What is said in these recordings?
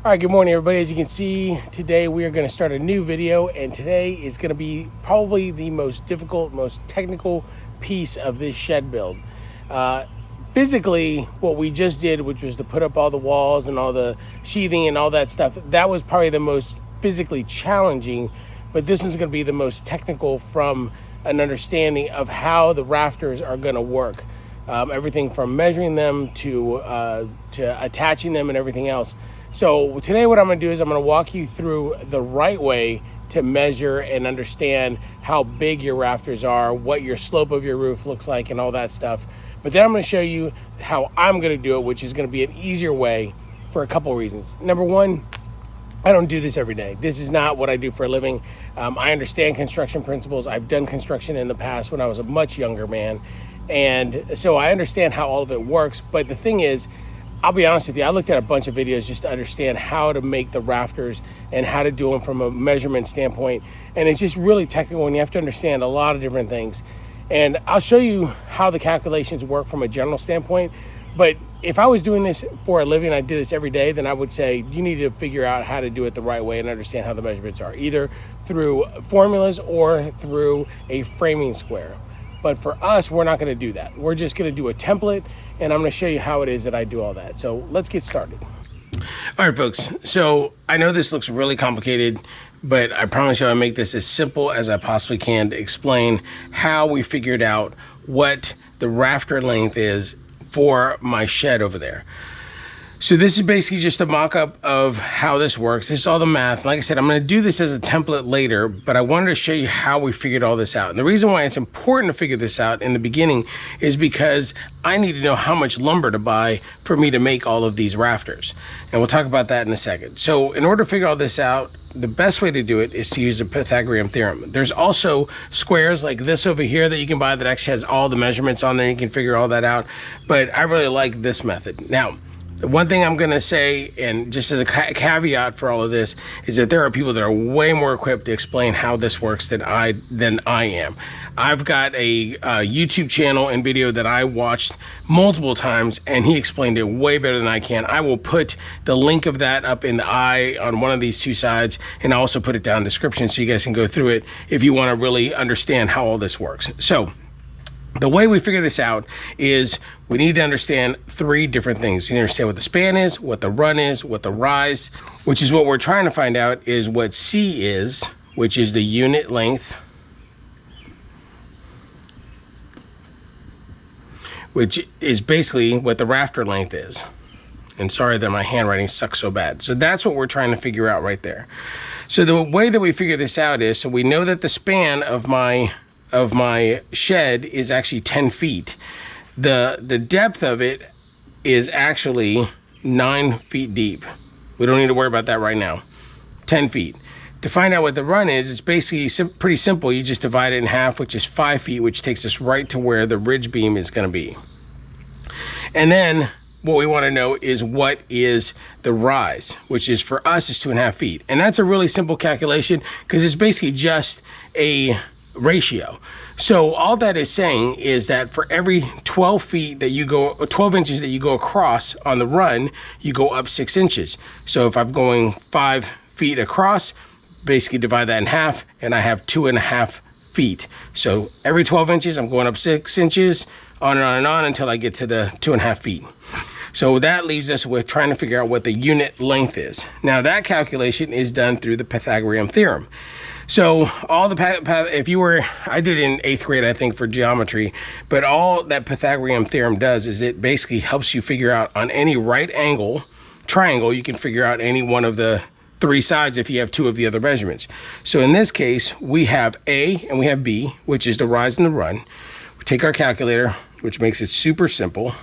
All right, good morning, everybody. As you can see, today we are going to start a new video, and today is going to be probably the most difficult, most technical piece of this shed build. Physically, what we just did, which was to put up all the walls and all the sheathing and all that stuff, that was probably the most physically challenging, but this one's going to be the most technical from an understanding of how the rafters are going to work. Everything from measuring them to attaching them and everything else. So today what I'm going to do is I'm going to walk you through the right way to measure and understand how big your rafters are, what your slope of your roof looks like, and all that stuff. But then I'm going to show you how I'm going to do it, which is going to be an easier way for a couple reasons. Number one, I don't do this every day. This is not what I do for a living. I understand construction principles. I've done construction in the past when I was a much younger man. And so I understand how all of it works. But the thing is, I'll be honest with you, I looked at a bunch of videos just to understand how to make the rafters and how to do them from a measurement standpoint. And it's just really technical, and you have to understand a lot of different things. And I'll show you how the calculations work from a general standpoint. But if I was doing this for a living, I did this every day, then I would say you need to figure out how to do it the right way and understand how the measurements are, either through formulas or through a framing square. But for us, we're not going to do that. We're just going to do a template, and I'm going to show you how it is that I do all that. So let's get started. All right, folks. So I know this looks really complicated, but I promise you I'll make this as simple as I possibly can to explain how we figured out what the rafter length is for my shed over there. So this is basically just a mock-up of how this works. This is all the math. Like I said, I'm going to do this as a template later, but I wanted to show you how we figured all this out. And the reason why it's important to figure this out in the beginning is because I need to know how much lumber to buy for me to make all of these rafters. And we'll talk about that in a second. So in order to figure all this out, the best way to do it is to use the Pythagorean theorem. There's also squares like this over here that you can buy that actually has all the measurements on there. You can figure all that out. But I really like this method. Now, the one thing I'm going to say, and just as a caveat for all of this, is that there are people that are way more equipped to explain how this works than I am. I've got a YouTube channel and video that I watched multiple times, and he explained it way better than I can. I will put the link of that up in the eye on one of these two sides, and I'll also put it down in the description so you guys can go through it if you want to really understand how all this works. So the way we figure this out is we need to understand three different things. You need to understand what the span is, what the run is, what the rise, which is what we're trying to find out is what C is, which is the unit length, which is basically what the rafter length is. And sorry that my handwriting sucks so bad. So that's what we're trying to figure out right there. So the way that we figure this out is, so we know that the span of my shed is actually 10 feet. The depth of it is actually 9 feet deep. We don't need to worry about that right now. 10 feet. To find out what the run is, it's basically pretty simple. You just divide it in half, which is 5 feet, which takes us right to where the ridge beam is going to be. And then what we want to know is what is the rise, which is for us is 2.5 feet. And that's a really simple calculation because it's basically just a ratio. So all that is saying is that for every 12 feet that you go, 12 inches that you go across on the run, you go up 6 inches. So if I'm going 5 feet across, basically divide that in half, and I have 2.5 feet. So every 12 inches, I'm going up 6 inches, on and on and on until I get to the 2.5 feet. So that leaves us with trying to figure out what the unit length is. Now that calculation is done through the Pythagorean theorem. So all the, if you were, I did it in 8th grade, I think, for geometry, but all that Pythagorean theorem does is it basically helps you figure out on any right angle triangle, you can figure out any one of the three sides if you have two of the other measurements. So in this case, we have A and we have B, which is the rise and the run. We take our calculator, which makes it super simple.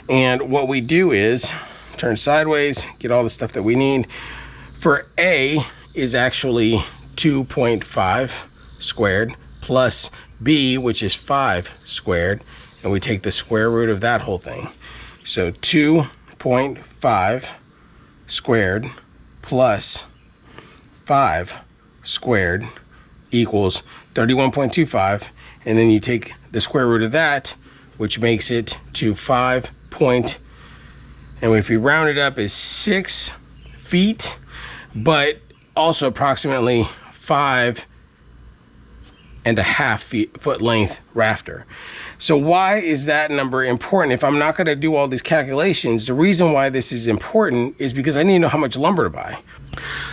And what we do is turn sideways, get all the stuff that we need. For A is actually 2.5 squared plus B, which is 5 squared, and we take the square root of that whole thing. So 2.5 squared plus 5 squared equals 31.25, and then you take the square root of that, which makes it to 5.25 and if we round it up, is 6 feet, but also approximately 5.5 foot length rafter. So why is that number important? If I'm not going to do all these calculations, the reason why this is important is because I need to know how much lumber to buy.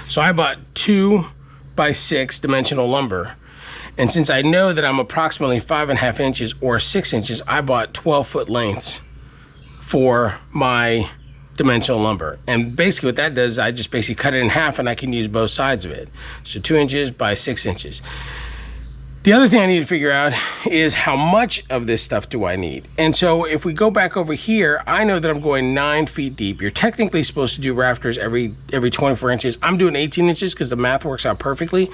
So I bought 2x6 dimensional lumber. And since I know that I'm approximately 5.5 inches or 6 inches, I bought 12 foot lengths for my dimensional lumber. And basically what that does, I just basically cut it in half and I can use both sides of it. So 2 inches by 6 inches. The other thing I need to figure out is how much of this stuff do I need? And so if we go back over here, I know that I'm going 9 feet deep. You're technically supposed to do rafters every 24 inches. I'm doing 18 inches because the math works out perfectly.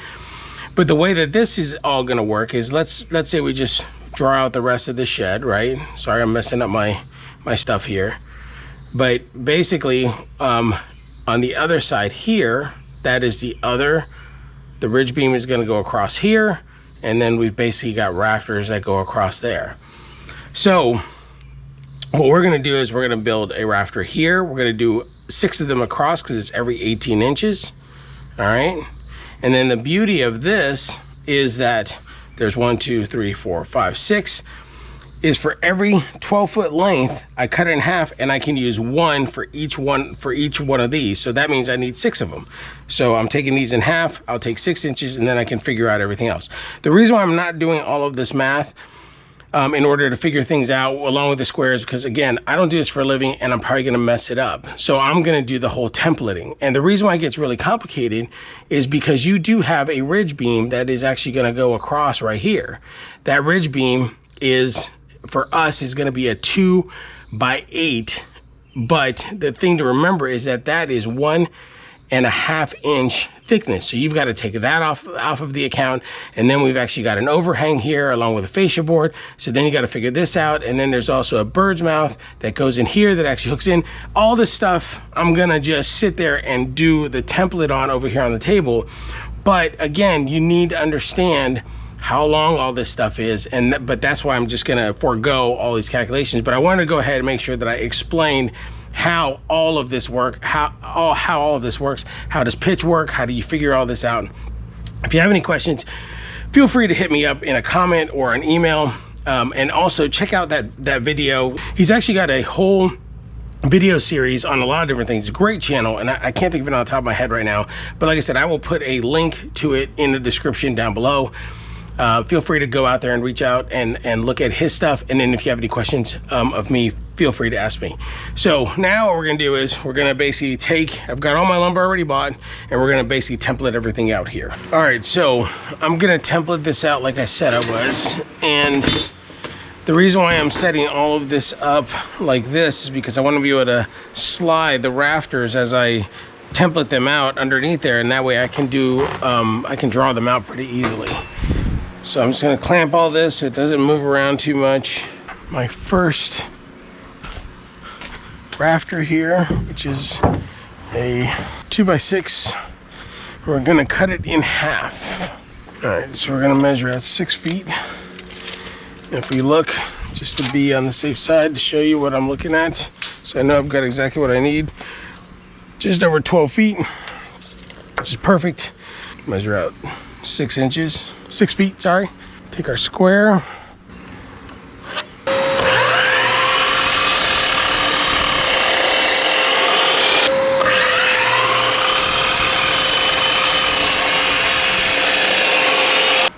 But the way that this is all gonna work is, let's say we just draw out the rest of the shed, right? Sorry, I'm messing up my stuff here. But basically, on the other side here, that is the ridge beam is gonna go across here, and then we've basically got rafters that go across there. So what we're gonna do is we're gonna build a rafter here. We're gonna do 6 of them across because it's every 18 inches, all right? And then the beauty of this is that there's 1, 2, 3, 4, 5, 6, is for every 12 foot length, I cut it in half and I can use 1 for each one of these. So that means I need 6 of them. So I'm taking these in half, I'll take 6 inches, and then I can figure out everything else. The reason why I'm not doing all of this math in order to figure things out along with the squares, because again, I don't do this for a living and I'm probably gonna mess it up. So I'm gonna do the whole templating. And the reason why it gets really complicated is because you do have a ridge beam that is actually gonna go across right here. That ridge beam is, for us, is gonna be a 2x8, but the thing to remember is that that is 1.5 inch thickness. So you've got to take that off of the account. And then we've actually got an overhang here along with a fascia board. So then you got to figure this out. And then there's also a bird's mouth that goes in here that actually hooks in. All this stuff, I'm going to just sit there and do the template on over here on the table. But again, you need to understand how long all this stuff is, but that's why I'm just gonna forego all these calculations. But I wanted to go ahead and make sure that I explained how all of this works, how all of this works. How does pitch work? How do you figure all this out? If you have any questions, feel free to hit me up in a comment or an email. And also check out that video. He's actually got a whole video series on a lot of different things. It's a great channel, and I can't think of it on the top of my head right now. But like I said, I will put a link to it in the description down below. Feel free to go out there and reach out and look at his stuff. And then if you have any questions of me, feel free to ask me. So now what we're gonna do is we're gonna basically I've got all my lumber already bought, and we're gonna basically template everything out here. All right, so I'm gonna template this out like I said I was. And the reason why I'm setting all of this up like this is because I wanna be able to slide the rafters as I template them out underneath there, and that way I can draw them out pretty easily. So I'm just gonna clamp all this so it doesn't move around too much. My first rafter here, which is a 2x6, we're gonna cut it in half. All right, so we're gonna measure out 6 feet. If we look, just to be on the safe side, to show you what I'm looking at, so I know I've got exactly what I need, just over 12 feet, which is perfect. Measure out 6 feet, sorry. Take our square.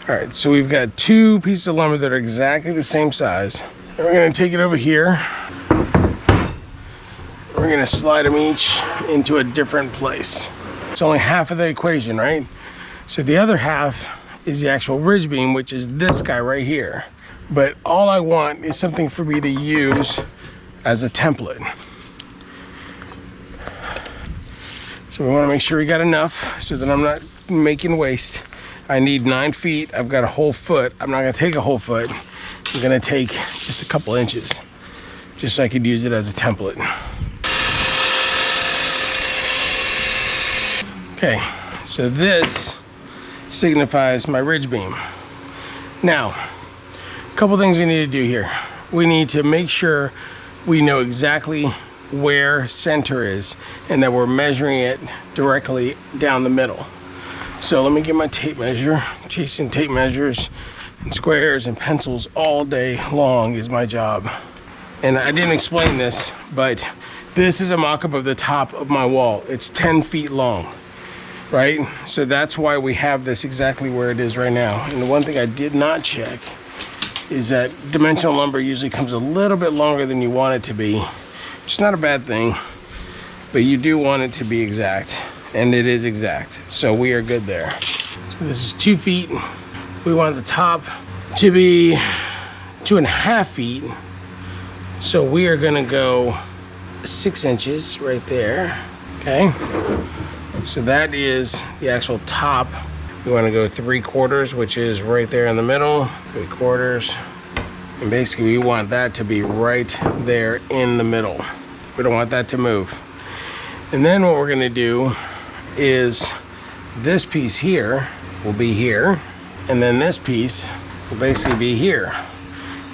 All right, so we've got 2 pieces of lumber that are exactly the same size. And we're gonna take it over here. We're gonna slide them each into a different place. It's only half of the equation, right? So the other half is the actual ridge beam, which is this guy right here. But all I want is something for me to use as a template. So we want to make sure we got enough so that I'm not making waste. I need 9 feet. I've got a whole foot. I'm not gonna take a whole foot. I'm gonna take just a couple inches, just so I could use it as a template. Okay, so this signifies my ridge beam. Now, a couple things we need to do here. We need to make sure we know exactly where center is and that we're measuring it directly down the middle. So let me get my tape measure. Chasing tape measures and squares and pencils all day long is my job. And I didn't explain this, but this is a mock-up of the top of my wall. It's 10 feet long, right? So that's why we have this exactly where it is right now. And the one thing I did not check is that dimensional lumber usually comes a little bit longer than you want it to be. It's not a bad thing, but you do want it to be exact, and it is exact. So we are good there. So this is 2 feet. We want the top to be 2.5 feet. So we are gonna go 6 inches right there, okay? So that is the actual top. We wanna go 3/4, which is right there in the middle, 3/4. And basically we want that to be right there in the middle. We don't want that to move. And then what we're gonna do is this piece here will be here, and then this piece will basically be here.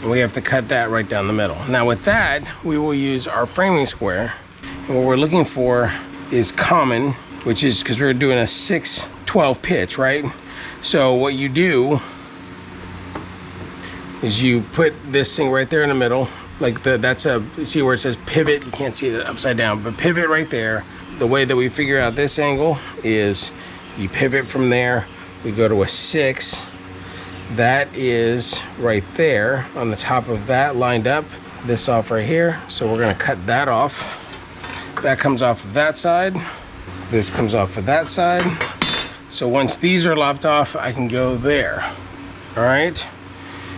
And we have to cut that right down the middle. Now with that, we will use our framing square. And what we're looking for is common, which is because we're doing a 6/12 pitch, right? So what you do is you put this thing right there in the middle. Like that's a, you see where it says pivot? You can't see it upside down, but pivot right there. The way that we figure out this angle is you pivot from there. We go to a 6. That is right there on the top of that, lined up. This off right here. So we're gonna cut that off. That comes off of that side. This comes off of that side. So once these are lopped off, I can go there. All right.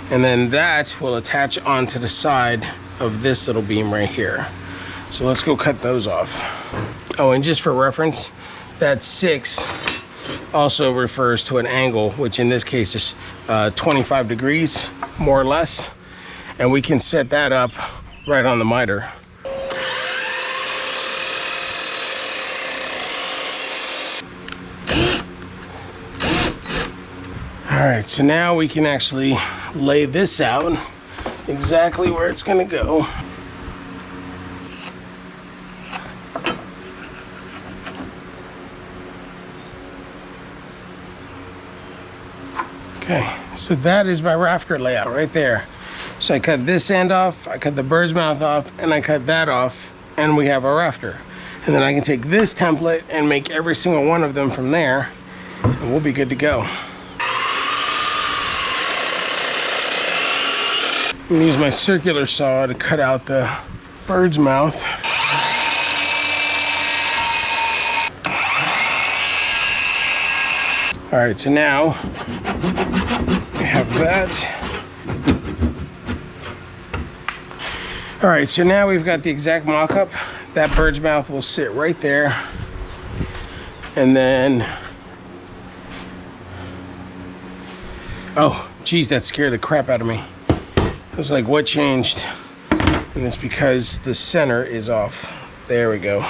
And then that will attach onto the side of this little beam right here. So let's go cut those off. Oh, and just for reference, that 6 also refers to an angle, which in this case is 25 degrees, more or less. And we can set that up right on the miter. All right, so now we can actually lay this out exactly where it's gonna go. Okay, so that is my rafter layout right there. So I cut this end off, I cut the bird's mouth off, and I cut that off, and we have our rafter. And then I can take this template and make every single one of them from there, and we'll be good to go. I'm gonna use my circular saw to cut out the bird's mouth. All right, so now we have that. All right, so now we've got the exact mock-up. That bird's mouth will sit right there. And then, oh, geez, that scared the crap out of me. I was like, what changed? And it's because the center is off. There we go.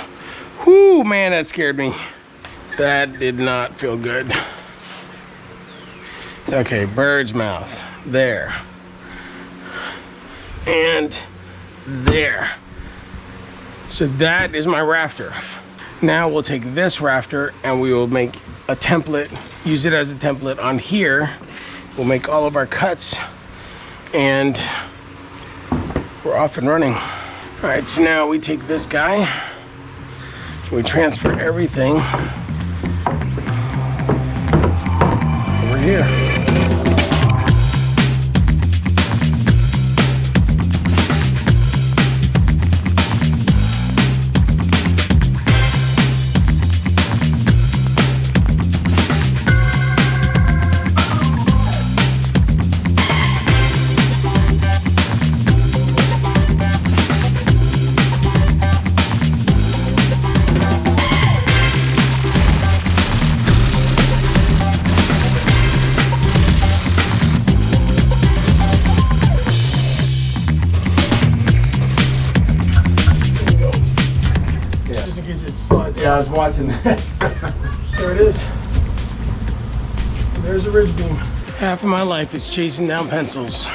Whoo, man, that scared me. That did not feel good. Okay, bird's mouth, there. And there. So that is my rafter. Now we'll take this rafter and we will make a template, use it as a template on here. We'll make all of our cuts and we're off and running. All right, so now we take this guy, we transfer everything over here. Yeah, I was watching that. There it is. There's a ridge beam. Half of my life is chasing down pencils.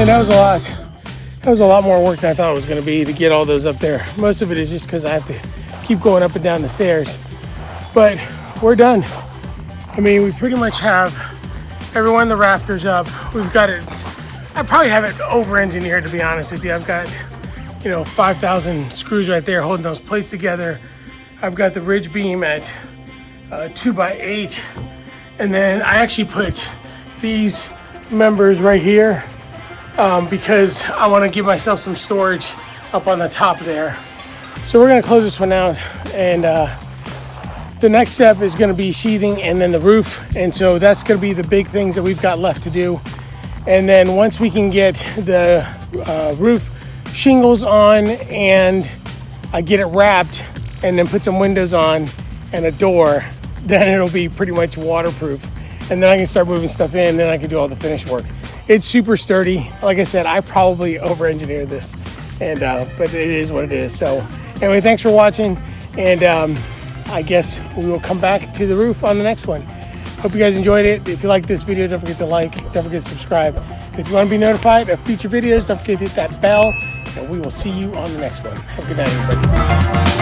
Man, that was a lot. That was a lot more work than I thought it was going to be to get all those up there. Most of it is just because I have to keep going up and down the stairs. But we're done. I mean, we pretty much have every one of the rafters up. We've got it. I probably have it over-engineered, to be honest with you. I've got, 5,000 screws right there holding those plates together. I've got the ridge beam at 2x8. And then I actually put these members right here because I want to give myself some storage up on the top there. So we're going to close this one out, and the next step is going to be sheathing and then the roof. And so that's going to be the big things that we've got left to do. And then once we can get the roof shingles on and I get it wrapped and then put some windows on and a door, then it'll be pretty much waterproof. And then I can start moving stuff in, and then I can do all the finish work. It's super sturdy. Like I said, I probably over-engineered this, and but it is what it is. So anyway, thanks for watching, and I guess we will come back to the roof on the next one. Hope you guys enjoyed it. If you like this video, don't forget to like, don't forget to subscribe. If you want to be notified of future videos, don't forget to hit that bell, and we will see you on the next one. Have a good night, everybody.